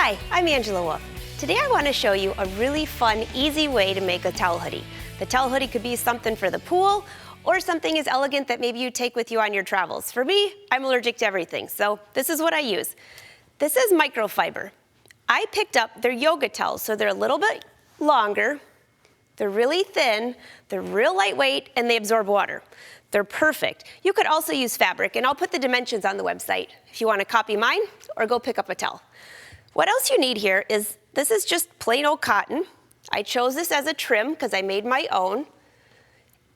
Hi, I'm Angela Wolf. Today I want to show you a really fun, easy way to make a towel hoodie. The towel hoodie could be something for the pool or something as elegant that maybe you take with you on your travels. For me, I'm allergic to everything, so this is what I use. This is microfiber. I picked up their yoga towels, so they're a little bit longer, they're really thin, they're real lightweight, and they absorb water. They're perfect. You could also use fabric, and I'll put the dimensions on the website if you want to copy mine or go pick up a towel. What else you need here is, this is just plain old cotton. I chose this as a trim because I made my own.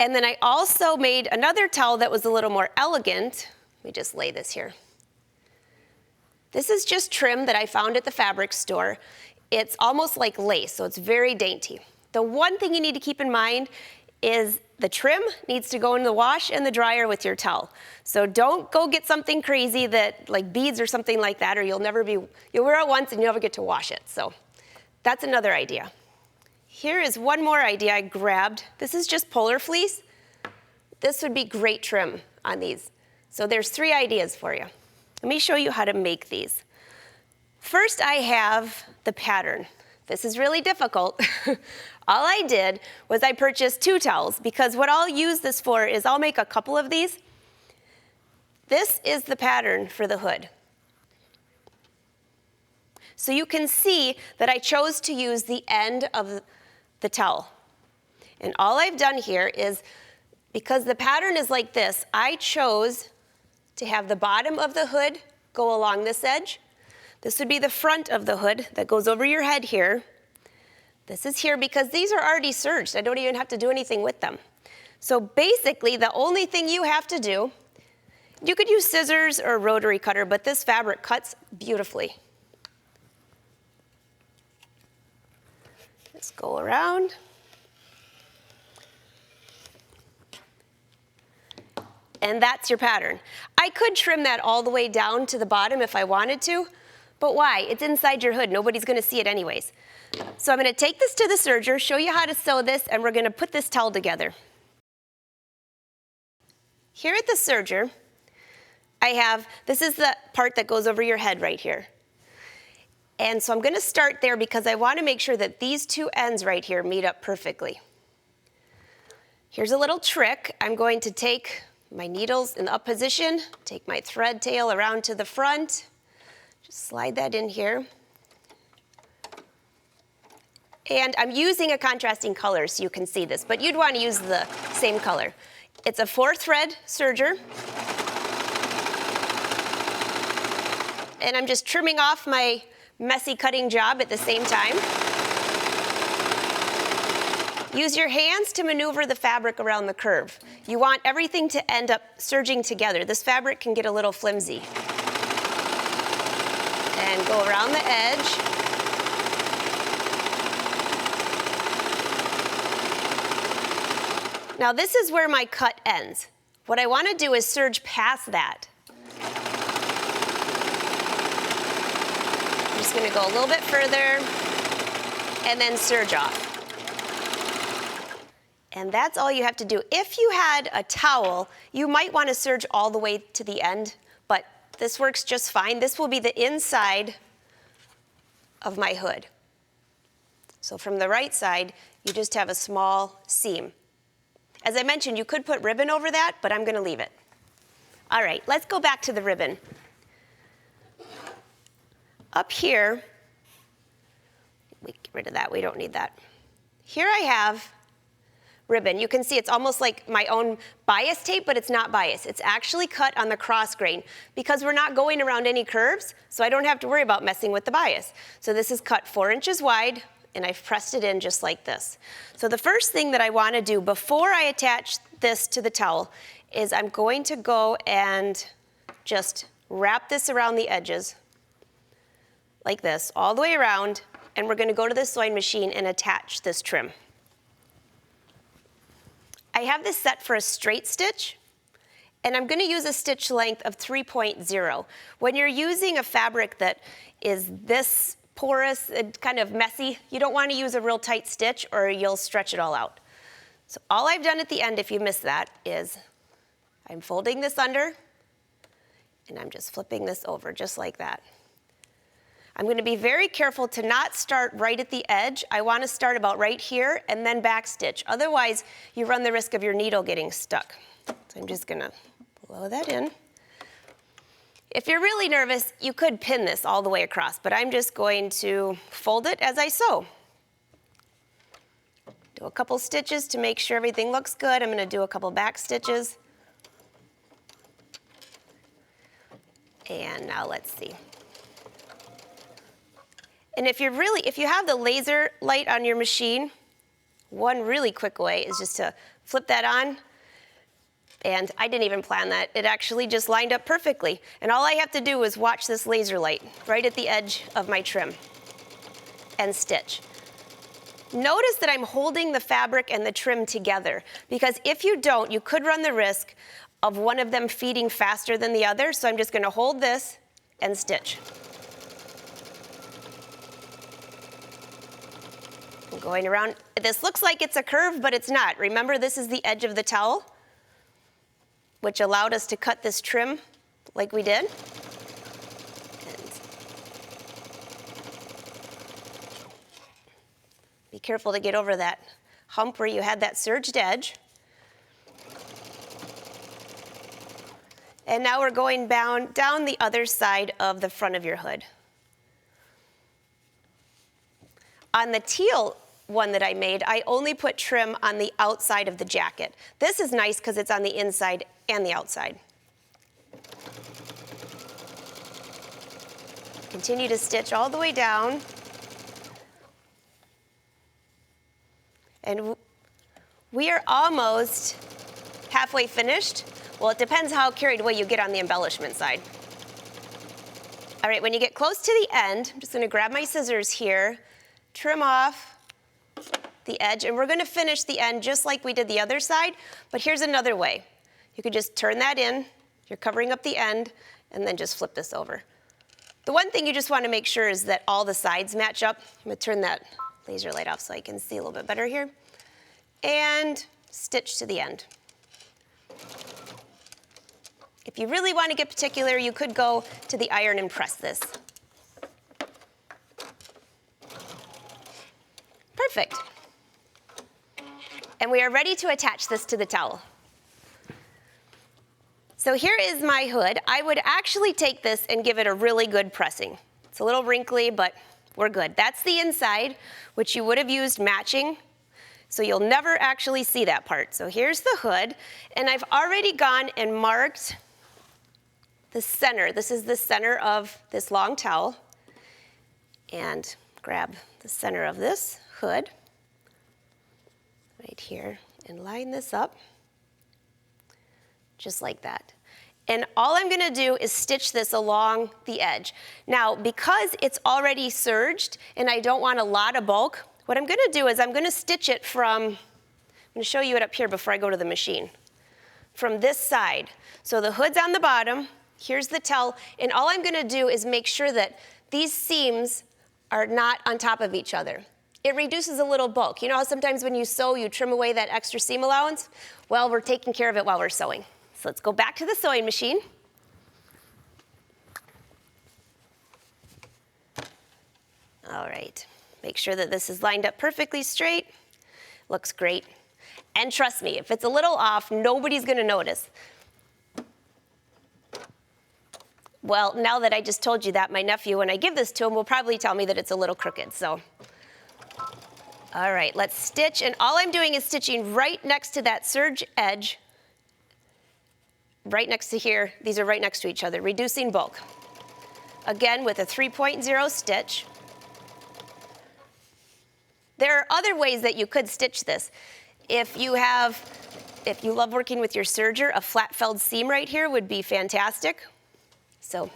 And then I also made another towel that was a little more elegant. Let me just lay this here. This is just trim that I found at the fabric store. It's almost like lace, so it's very dainty. The one thing you need to keep in mind is the trim needs to go in the wash and the dryer with your towel. So don't go get something crazy that like beads or something like that, or you'll wear it once and you'll never get to wash it. So that's another idea. Here is one more idea I grabbed. This is just polar fleece. This would be great trim on these. So there's 3 ideas for you. Let me show you how to make these. First, I have the pattern. This is really difficult. All I did was I purchased 2 towels because what I'll use this for is I'll make a couple of these. This is the pattern for the hood. So you can see that I chose to use the end of the towel. And all I've done here is, because the pattern is like this, I chose to have the bottom of the hood go along this edge. This would be the front of the hood that goes over your head here. This is here because these are already serged. I don't even have to do anything with them. So basically, the only thing you have to do, you could use scissors or a rotary cutter, but this fabric cuts beautifully. Just go around. And that's your pattern. I could trim that all the way down to the bottom if I wanted to, but why? It's inside your hood. Nobody's going to see it anyways. So I'm going to take this to the serger, show you how to sew this, and we're going to put this towel together. Here at the serger, this is the part that goes over your head right here. And so I'm going to start there because I want to make sure that these 2 ends right here meet up perfectly. Here's a little trick. I'm going to take my needles in the up position, take my thread tail around to the front, just slide that in here. And I'm using a contrasting color so you can see this, but you'd want to use the same color. It's a 4-thread serger. And I'm just trimming off my messy cutting job at the same time. Use your hands to maneuver the fabric around the curve. You want everything to end up serging together. This fabric can get a little flimsy. And go around the edge. Now this is where my cut ends. What I want to do is serge past that. I'm just going to go a little bit further and then serge off. And that's all you have to do. If you had a towel, you might want to serge all the way to the end, but this works just fine. This will be the inside of my hood. So from the right side, you just have a small seam. As I mentioned, you could put ribbon over that, but I'm going to leave it. All right, let's go back to the ribbon. Up here, we get rid of that. We don't need that. Here I have ribbon. You can see it's almost like my own bias tape, but it's not bias. It's actually cut on the cross grain because we're not going around any curves, so I don't have to worry about messing with the bias. So this is cut 4 inches wide, and I've pressed it in just like this. So the first thing that I want to do before I attach this to the towel is I'm going to go and just wrap this around the edges like this, all the way around, and we're going to go to the sewing machine and attach this trim. I have this set for a straight stitch, and I'm going to use a stitch length of 3.0. When you're using a fabric that is this porous and kind of messy, you don't want to use a real tight stitch or you'll stretch it all out. So all I've done at the end, if you missed that, is I'm folding this under and I'm just flipping this over just like that. I'm going to be very careful to not start right at the edge. I want to start about right here and then backstitch. Otherwise, you run the risk of your needle getting stuck. So I'm just going to blow that in. If you're really nervous, you could pin this all the way across, but I'm just going to fold it as I sew. Do a couple stitches to make sure everything looks good. I'm going to do a couple back stitches. And now let's see. And if you have the laser light on your machine, one really quick way is just to flip that on. And I didn't even plan that. It actually just lined up perfectly. And all I have to do is watch this laser light right at the edge of my trim and stitch. Notice that I'm holding the fabric and the trim together, because if you don't, you could run the risk of one of them feeding faster than the other. So I'm just going to hold this and stitch. I'm going around. This looks like it's a curve, but it's not. Remember, this is the edge of the towel, which allowed us to cut this trim like we did. Be careful to get over that hump where you had that serged edge. And now we're going down the other side of the front of your hood. On the teal one that I made, I only put trim on the outside of the jacket. This is nice because it's on the inside and the outside. Continue to stitch all the way down. And we are almost halfway finished. Well, it depends how carried away you get on the embellishment side. All right, when you get close to the end, I'm just going to grab my scissors here, trim off the edge, and we're going to finish the end just like we did the other side. But here's another way. You could just turn that in. You're covering up the end, and then just flip this over. The one thing you just want to make sure is that all the sides match up. I'm going to turn that laser light off so I can see a little bit better here. And stitch to the end. If you really want to get particular, you could go to the iron and press this. Perfect. And we are ready to attach this to the towel. So here is my hood. I would actually take this and give it a really good pressing. It's a little wrinkly, but we're good. That's the inside, which you would have used matching. So you'll never actually see that part. So here's the hood, and I've already gone and marked the center. This is the center of this long towel. And grab the center of this hood right here and line this up just like that. And all I'm going to do is stitch this along the edge. Now, because it's already serged and I don't want a lot of bulk, what I'm going to do is I'm going to stitch it from, I'm going to show you it up here before I go to the machine, from this side. So the hood's on the bottom, here's the towel, and all I'm going to do is make sure that these seams are not on top of each other. It reduces a little bulk. You know how sometimes when you sew, you trim away that extra seam allowance? Well, we're taking care of it while we're sewing. So let's go back to the sewing machine. All right, make sure that this is lined up perfectly straight. Looks great. And trust me, if it's a little off, nobody's gonna notice. Well, now that I just told you that, my nephew, when I give this to him, will probably tell me that it's a little crooked, so. All right, let's stitch, and all I'm doing is stitching right next to that serge edge, right next to here. These are right next to each other, reducing bulk. Again, with a 3.0 stitch. There are other ways that you could stitch this. If you love working with your serger, a flat felled seam right here would be fantastic. So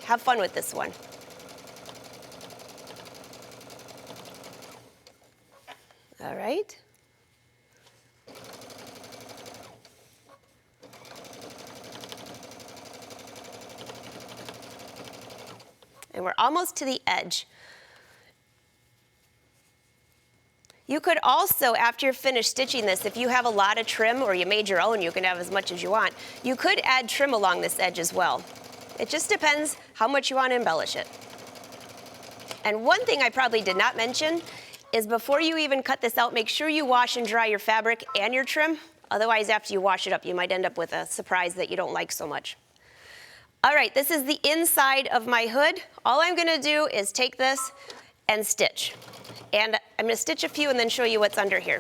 have fun with this one. All right. And we're almost to the edge. You could also, after you're finished stitching this, if you have a lot of trim or you made your own, you can have as much as you want, you could add trim along this edge as well. It just depends how much you want to embellish it. And one thing I probably did not mention is before you even cut this out, make sure you wash and dry your fabric and your trim. Otherwise, after you wash it up, you might end up with a surprise that you don't like so much. All right, this is the inside of my hood. All I'm gonna do is take this and stitch. And I'm gonna stitch a few and then show you what's under here.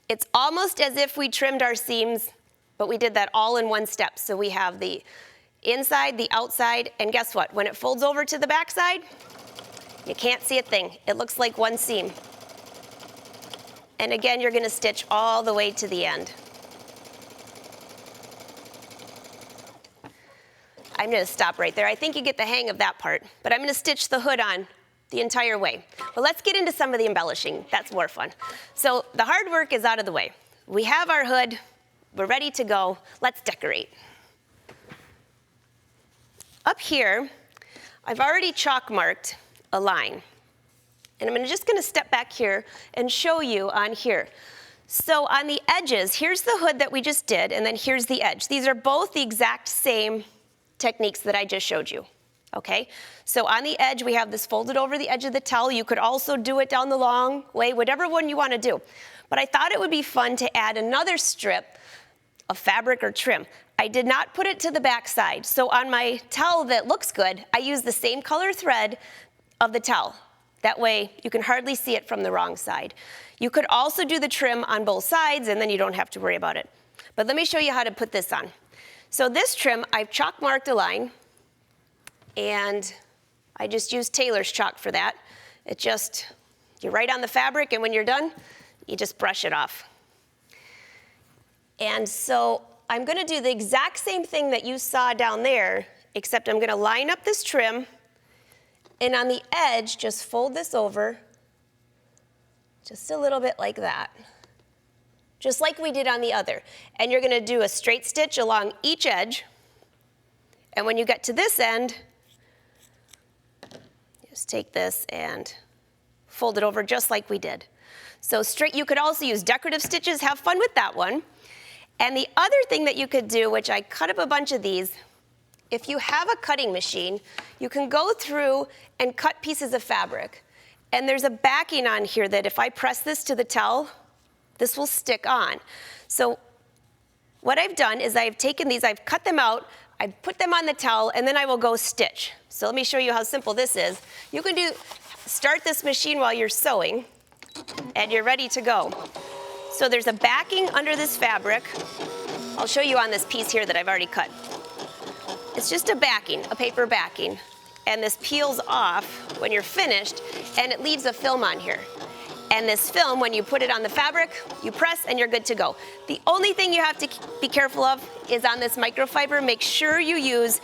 It's almost as if we trimmed our seams, but we did that all in one step. So we have the inside, the outside, and guess what? When it folds over to the back side, you can't see a thing. It looks like one seam. And again, you're gonna stitch all the way to the end. I'm gonna stop right there. I think you get the hang of that part, but I'm gonna stitch the hood on the entire way. But let's get into some of the embellishing. That's more fun. So the hard work is out of the way. We have our hood, we're ready to go. Let's decorate. Up here, I've already chalk marked a line. And I'm just gonna step back here and show you on here. So on the edges, here's the hood that we just did, and then here's the edge. These are both the exact same techniques that I just showed you, okay? So on the edge, we have this folded over the edge of the towel. You could also do it down the long way, whatever one you wanna do. But I thought it would be fun to add another strip of fabric or trim. I did not put it to the back side. So on my towel that looks good, I use the same color thread of the towel. That way, you can hardly see it from the wrong side. You could also do the trim on both sides, and then you don't have to worry about it. But let me show you how to put this on. So this trim, I've chalk marked a line, and I just used tailor's chalk for that. You write on the fabric, and when you're done, you just brush it off. And so I'm gonna do the exact same thing that you saw down there, except I'm gonna line up this trim, and on the edge, just fold this over, just a little bit like that, just like we did on the other. And you're gonna do a straight stitch along each edge, and when you get to this end, just take this and fold it over just like we did. So straight, you could also use decorative stitches, have fun with that one. And the other thing that you could do, which I cut up a bunch of these, if you have a cutting machine, you can go through and cut pieces of fabric. And there's a backing on here that if I press this to the towel, this will stick on. So what I've done is I've taken these, I've cut them out, I've put them on the towel, and then I will go stitch. So let me show you how simple this is. You can start this machine while you're sewing, and you're ready to go. So there's a backing under this fabric. I'll show you on this piece here that I've already cut. It's just a backing, a paper backing, and this peels off when you're finished, and it leaves a film on here. And this film, when you put it on the fabric, you press and you're good to go. The only thing you have to be careful of is on this microfiber, make sure you use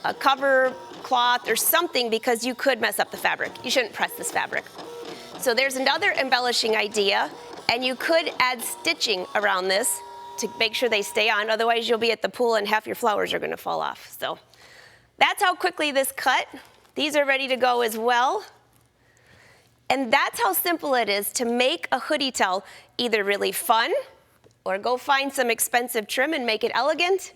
a cover cloth or something because you could mess up the fabric. You shouldn't press this fabric. So there's another embellishing idea, and you could add stitching around this to make sure they stay on, otherwise you'll be at the pool and half your flowers are gonna fall off. So that's how quickly this cut. These are ready to go as well. And that's how simple it is to make a hoodie towel either really fun or go find some expensive trim and make it elegant.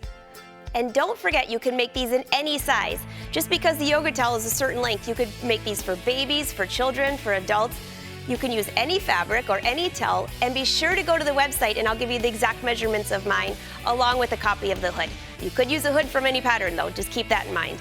And don't forget, you can make these in any size. Just because the yoga towel is a certain length, you could make these for babies, for children, for adults. You can use any fabric or any towel, and be sure to go to the website and I'll give you the exact measurements of mine along with a copy of the hood. You could use a hood from any pattern though, just keep that in mind.